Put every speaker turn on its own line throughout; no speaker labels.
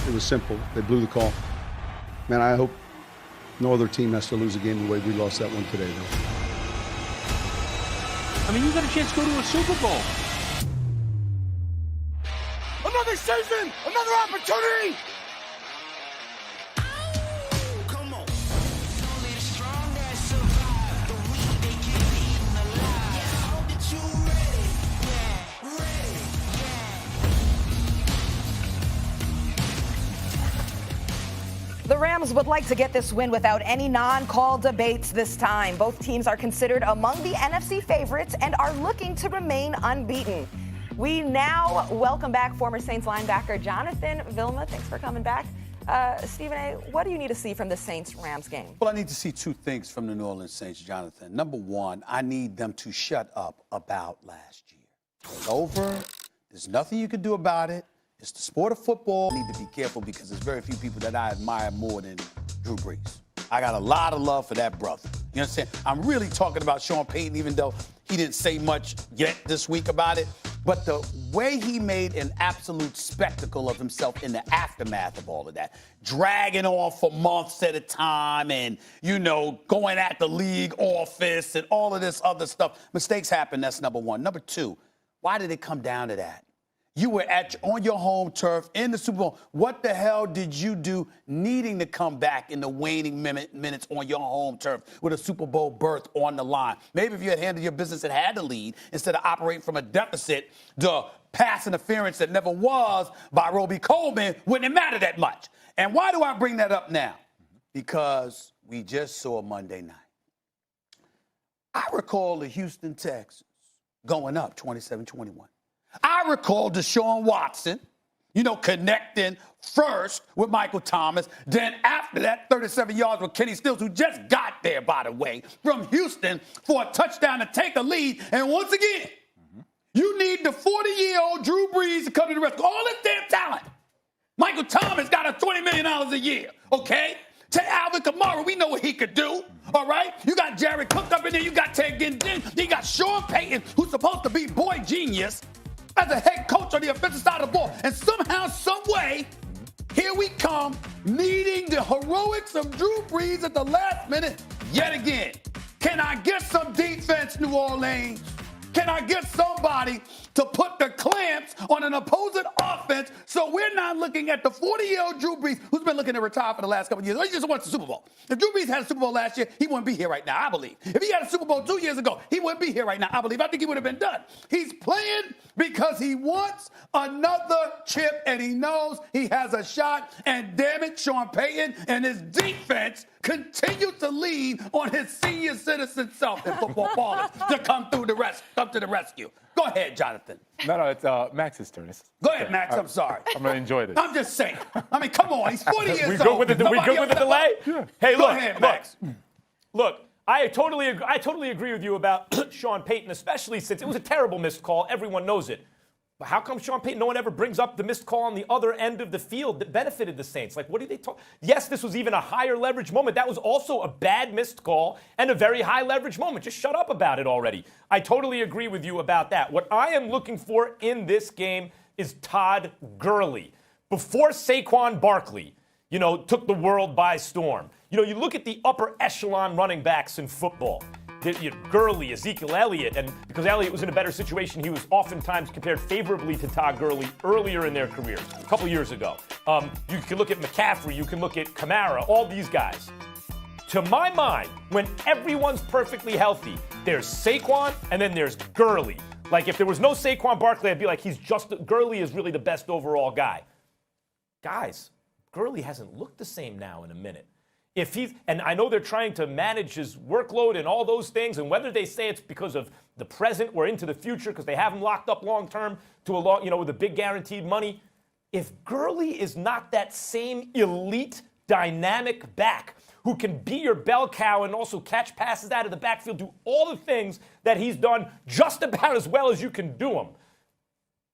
It was simple. They blew the call. Man, I hope no other team has to lose a game the way we lost that one today, though.
I mean, you got a chance to go to a Super Bowl.
Another season, another opportunity.
The Rams would like to get this win without any non-call debates this time. Both teams are considered among the NFC favorites and are looking to remain unbeaten. We now welcome back former Saints linebacker Jonathan Vilma. Thanks for coming back. Stephen A., what do you need to see from the Saints-Rams game?
Well, I need to see two things from the New Orleans Saints, Jonathan. Number one, I need them to shut up about last year. It's over. There's nothing you can do about it. It's the sport of football. I need to be careful because there's very few people that I admire more than Drew Brees. I got a lot of love for that brother. You understand? I'm really talking about Sean Payton, even though he didn't say much yet this week about it. But the way he made an absolute spectacle of himself in the aftermath of all of that, dragging on for months at a time and, going at the league office and all of this other stuff. Mistakes happen. That's number one. Number two, why did it come down to that? You were on your home turf in the Super Bowl. What the hell did you do needing to come back in the waning minutes on your home turf with a Super Bowl berth on the line? Maybe if you had handled your business and had to lead instead of operating from a deficit, the pass interference that never was by Roby Coleman wouldn't have mattered that much. And why do I bring that up now? Because we just saw Monday night. I recall the Houston Texans going up 27-21. I recall Deshaun Watson, connecting first with Michael Thomas. Then after that, 37 yards with Kenny Stills, who just got there, by the way, from Houston for a touchdown to take a lead. And once again, you need the 40-year-old Drew Brees to come to the rescue. All this damn talent. Michael Thomas got a $20 million a year, okay? Take Alvin Kamara, we know what he could do, all right? You got Jared Cook up in there. You got Ted Ginn. You got Sean Payton, who's supposed to be boy genius, as a head coach on the offensive side of the ball. And somehow, some way, here we come, needing the heroics of Drew Brees at the last minute yet again. Can I get some defense, New Orleans? Can I get somebody to put the clamps on an opposing offense so we're not looking at the 40-year-old Drew Brees who's been looking to retire for the last couple of years? Or he just wants the Super Bowl. If Drew Brees had a Super Bowl last year, he wouldn't be here right now, I believe. If he had a Super Bowl 2 years ago, he wouldn't be here right now, I believe. I think he would have been done. He's playing because he wants another chip and he knows he has a shot. And damn it, Sean Payton and his defense continue to lean on his senior citizen self in football ballers to come to the rescue. Go ahead, Jonathan.
No, it's Max's turn.
Go ahead, Max. I'm sorry.
I'm going to enjoy this.
I'm just saying. I mean, come on. He's 40 years old.
We good with the delay?
Yeah.
Hey,
Go ahead, Max.
Look, I totally agree with you about Sean Payton, especially since it was a terrible missed call. Everyone knows it. But how come Sean Payton, no one ever brings up the missed call on the other end of the field that benefited the Saints? Like, what do they talk? Yes, this was even a higher leverage moment. That was also a bad missed call and a very high leverage moment. Just shut up about it already. I totally agree with you about that. What I am looking for in this game is Todd Gurley. Before Saquon Barkley, took the world by storm. You look at the upper echelon running backs in football. Gurley, Ezekiel Elliott, and because Elliott was in a better situation, he was oftentimes compared favorably to Todd Gurley earlier in their careers, a couple years ago. You can look at McCaffrey, you can look at Kamara, all these guys. To my mind, when everyone's perfectly healthy, there's Saquon and then there's Gurley. Like, if there was no Saquon Barkley, I'd be like, Gurley is really the best overall guy. Guys, Gurley hasn't looked the same now in a minute. And I know they're trying to manage his workload and all those things, and whether they say it's because of the present or into the future because they have him locked up long term to with a big guaranteed money. If Gurley is not that same elite dynamic back who can be your bell cow and also catch passes out of the backfield, do all the things that he's done just about as well as you can do them,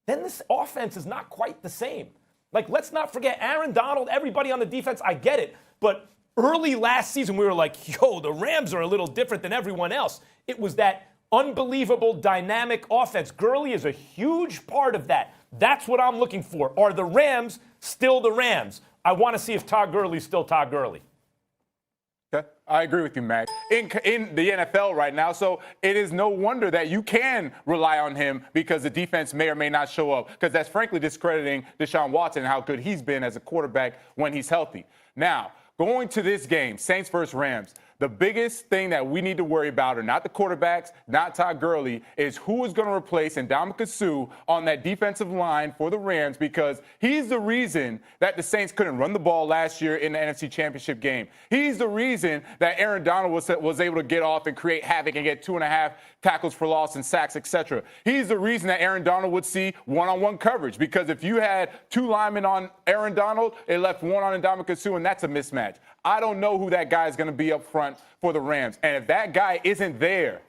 then this offense is not quite the same. Like, let's not forget Aaron Donald, everybody on the defense, I get it, but early last season, we were like, the Rams are a little different than everyone else. It was that unbelievable dynamic offense. Gurley is a huge part of that. That's what I'm looking for. Are the Rams still the Rams? I want to see if Todd Gurley's still Todd Gurley.
Okay. I agree with you, Mac. In the NFL right now, so it is no wonder that you can rely on him because the defense may or may not show up, because that's frankly discrediting Deshaun Watson and how good he's been as a quarterback when he's healthy. Now, going to this game, Saints versus Rams, the biggest thing that we need to worry about are not the quarterbacks, not Todd Gurley, is who is going to replace Ndamukong Suh on that defensive line for the Rams, because he's the reason that the Saints couldn't run the ball last year in the NFC Championship game. He's the reason that Aaron Donald was able to get off and create havoc and get 2.5 tackles for loss and sacks, etc. He's the reason that Aaron Donald would see one-on-one coverage, because if you had 2 linemen on Aaron Donald, it left 1 on Ndamukong Suh, and that's a mismatch. I don't know who that guy is going to be up front for the Rams. And if that guy isn't there,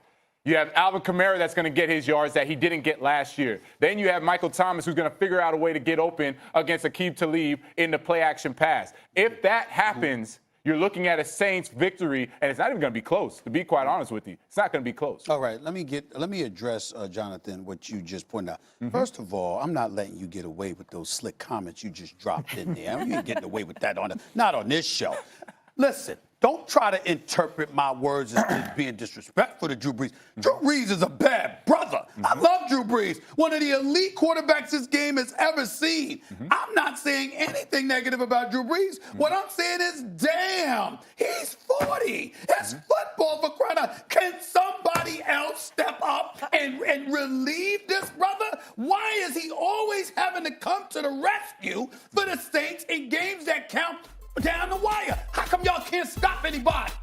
you have Alvin Kamara that's going to get his yards that he didn't get last year. Then you have Michael Thomas, who's going to figure out a way to get open against Aqib Talib in the play-action pass. If that happens, you're looking at a Saints victory, and it's not even going to be close, to be quite honest with you. It's not going to be close.
All right, let me address, Jonathan, what you just pointed out. First of all, I'm not letting you get away with those slick comments you just dropped in there. You ain't getting away with that not on this show. Listen, don't try to interpret my words as being disrespectful to Drew Brees. Drew Brees is a bad brother. I love Drew Brees, one of the elite quarterbacks this game has ever seen. I'm not saying anything negative about Drew Brees. What I'm saying is, damn, he's 40. That's football, for crying out. Can somebody else step up and relieve this brother? Why is he always having to come to the rescue for the Saints in games that count down the wire? How come y'all can't stop anybody?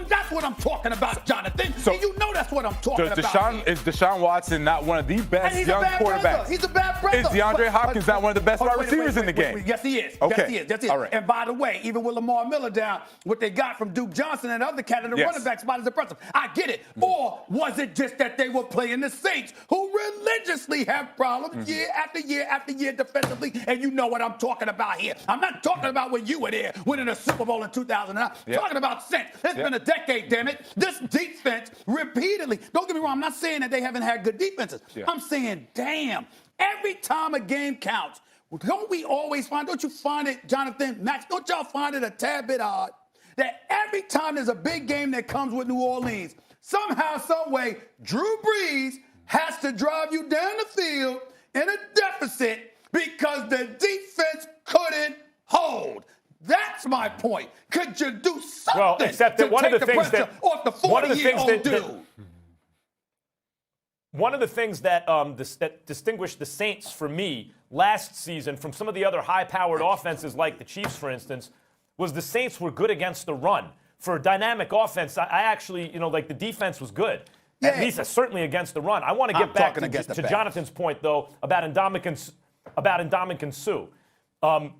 That's what I'm talking about, Jonathan. So, and you know that's what I'm talking about.
Is Deshaun Watson not one of the best young quarterbacks?
Brother. He's a bad brother.
Is DeAndre Hopkins not one of the best wide receivers in the game?
Yes, he is.
Okay.
Yes, he is.
All right.
And by the way, even with Lamar Miller down, what they got from Duke Johnson and other candidates, running back spot is impressive. I get it. Or was it just that they were playing the Saints, who religiously have problems year after year after year defensively? And you know what I'm talking about here. I'm not talking about when you were there winning a Super Bowl in 2009. I'm talking about since. It's been a decade, damn it. This defense repeatedly, don't get me wrong, I'm not saying that they haven't had good defenses. I'm saying, damn, every time a game counts, don't you find it, Jonathan, Max, don't y'all find it a tad bit odd that every time there's a big game that comes with New Orleans, somehow, some way, Drew Brees has to drive you down the field in a deficit because the defense couldn't hold. That's my point. Could you do something
well, except that
to take the pressure off the 40-year-old dude?
One of the things that distinguished the Saints for me last season from some of the other high-powered offenses like the Chiefs, for instance, was the Saints were good against the run. For a dynamic offense, I actually, the defense was good. Yeah. At least certainly against the run. I want to get back to Jonathan's point, though, about Ndamukong Suh.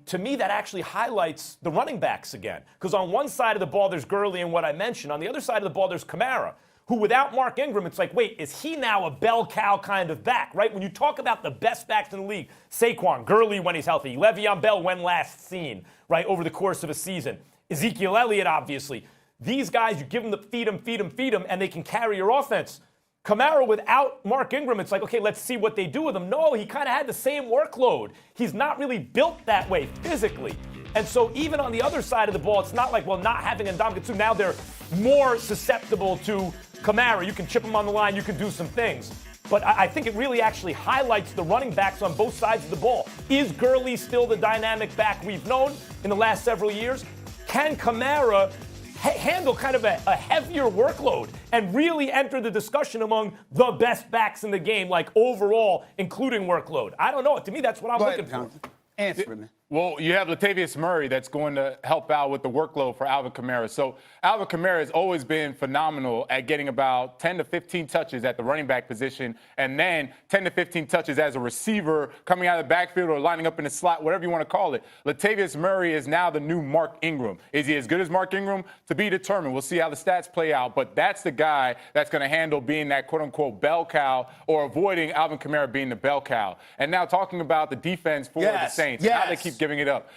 To me, that actually highlights the running backs again. Because on one side of the ball, there's Gurley and what I mentioned. On the other side of the ball, there's Kamara, who without Mark Ingram, it's like, wait, is he now a bell cow kind of back, right? When you talk about the best backs in the league, Saquon, Gurley when he's healthy, Le'Veon Bell when last seen, right, over the course of a season, Ezekiel Elliott, obviously. These guys, you give them the feed them, and they can carry your offense. Kamara without Mark Ingram, it's like, okay, let's see what they do with him. No, he kind of had the same workload. He's not really built that way physically. And so even on the other side of the ball, it's not like, well, not having Ndamukong Suh, now they're more susceptible to Kamara. You can chip him on the line, you can do some things. But I think it really actually highlights the running backs on both sides of the ball. Is Gurley still the dynamic back we've known in the last several years? Can Kamara handle kind of a heavier workload and really enter the discussion among the best backs in the game, like overall, including workload? I don't know. To me, that's what I'm looking for.
Answer it, man.
Well, you have Latavius Murray that's going to help out with the workload for Alvin Kamara. So Alvin Kamara has always been phenomenal at getting about 10 to 15 touches at the running back position, and then 10 to 15 touches as a receiver coming out of the backfield or lining up in the slot, whatever you want to call it. Latavius Murray is now the new Mark Ingram. Is he as good as Mark Ingram? To be determined. We'll see how the stats play out, but that's the guy that's going to handle being that quote-unquote bell cow or avoiding Alvin Kamara being the bell cow. And now talking about the defense for the Saints, how they keep giving it up.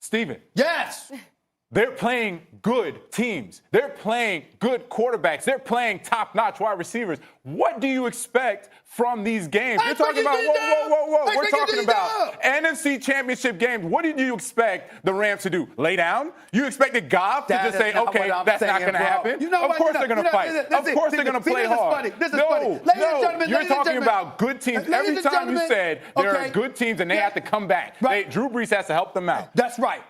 Steven.
Yes.
They're playing good teams. They're playing good quarterbacks. They're playing top-notch wide receivers. What do you expect from these games?
I
You're talking
expect
about,
you to do
whoa.
that.
We're
I
talking
expect you to
about NFC championship games. What did you expect the Rams to do? Lay down? You expected Goff to
That
just
is
say,
not
okay,
what I'm
that's not
saying,
going to
bro.
happen?
You know
of
what?
course they're going to fight. Of course they're going to play hard.
This is funny. Ladies and gentlemen,
No,
ladies
you're
and
talking
gentlemen.
about good teams.
Ladies
Every
and
time you
gentlemen,
said there
okay.
are good teams and they
Yeah.
have to come back.
Right.
Drew Brees has to help them out.
That's right.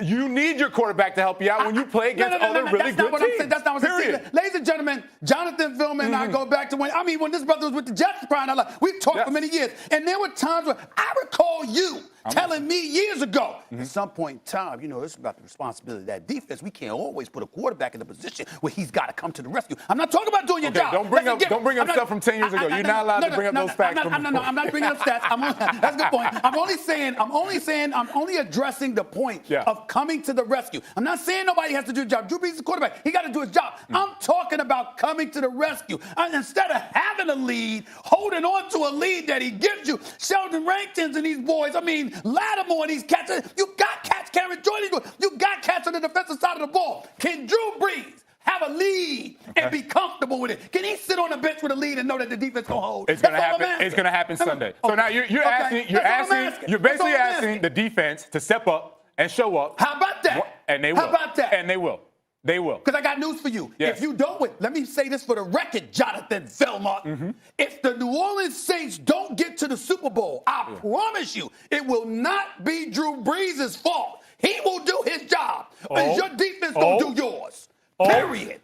You need your quarterback to help you out when you play against other really
that's
good
not what
teams.
I'm saying. That's not what I'm saying.
Period.
Ladies and gentlemen, Jonathan Vilma and I go back to when this brother was with the Jets crying out loud. We've talked for many years. And there were times where I recall you telling me years ago, at some point in time, it's about the responsibility of that defense. We can't always put a quarterback in a position where he's got to come to the rescue. I'm not talking about doing your job.
Don't bring up stuff from 10 years ago. You're not allowed to bring up those facts from before.
I'm not bringing up stats. That's a good point. I'm only addressing the point of coming to the rescue. I'm not saying nobody has to do a job. Drew Brees is the quarterback. He got to do his job. I'm talking about coming to the rescue. Instead of having a lead, holding on to a lead that he gives you, Sheldon Rankin and these boys, Lattimore and these cats, you got cats, Karen Jordan, you got cats on the defensive side of the ball. Can Drew Brees have a lead and be comfortable with it? Can he sit on the bench with a lead and know that the defense gonna hold?
It's going to happen. It's going to happen Sunday. So now you're basically asking the defense to step up and show up.
How about that?
And they will.
How about that?
And they will. They will.
Because I got news for you.
Yes.
If you don't win, let me say this for the record, Jonathan Vilma. If the New Orleans Saints don't get to the Super Bowl, I promise you, it will not be Drew Brees' fault. He will do his job. And your defense gonna do yours. Period.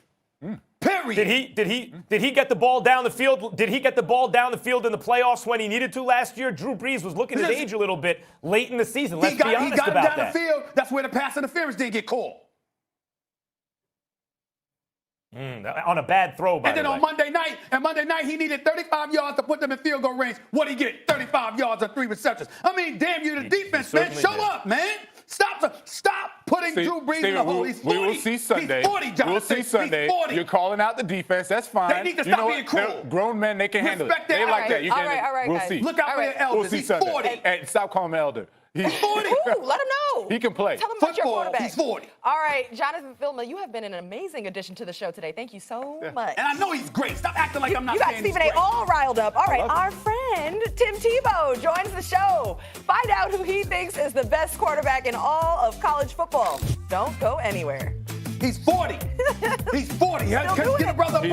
Period.
Did he get the ball down the field? Did he get the ball down the field in the playoffs when he needed to last year? Drew Brees was looking his age a little bit late in the season. Let's be honest
he got
about
him down
that.
the field. That's where the pass interference didn't get called.
On a bad throw, by
And then
the way.
on Monday night, he needed 35 yards to put them in field goal range. What did he get? 35 yards on 3 receptions. Damn you, the defense, man. Show up, man. Stop putting Drew Brees in the hole. He's 40.
We will see Sunday.
He's 40, Jonathan.
We'll see Sunday.
He's 40.
You're calling out the defense. That's fine.
They need to stop being cruel.
They're grown men, they can handle it.
Respect that.
They like that.
All right,
we'll
guys.
see.
Look out for your elders.
We'll see
He's
Sunday.
40.
And stop calling him elder.
He's 40.
Ooh, let him know.
He can play.
Tell him about your
Football,
quarterback.
he's 40.
All right, Jonathan Vilma, you have been an amazing addition to the show today. Thank you so much.
And I know he's great. Stop acting like I'm not
You got
saying he's
Stephen A.
great.
all riled up. All right, our friend Tim Tebow joins the show. Find out who he thinks is the best quarterback in all of college football. Don't go anywhere.
He's 40. He's 40.
Still
Get
doing
a
it.
brother a break.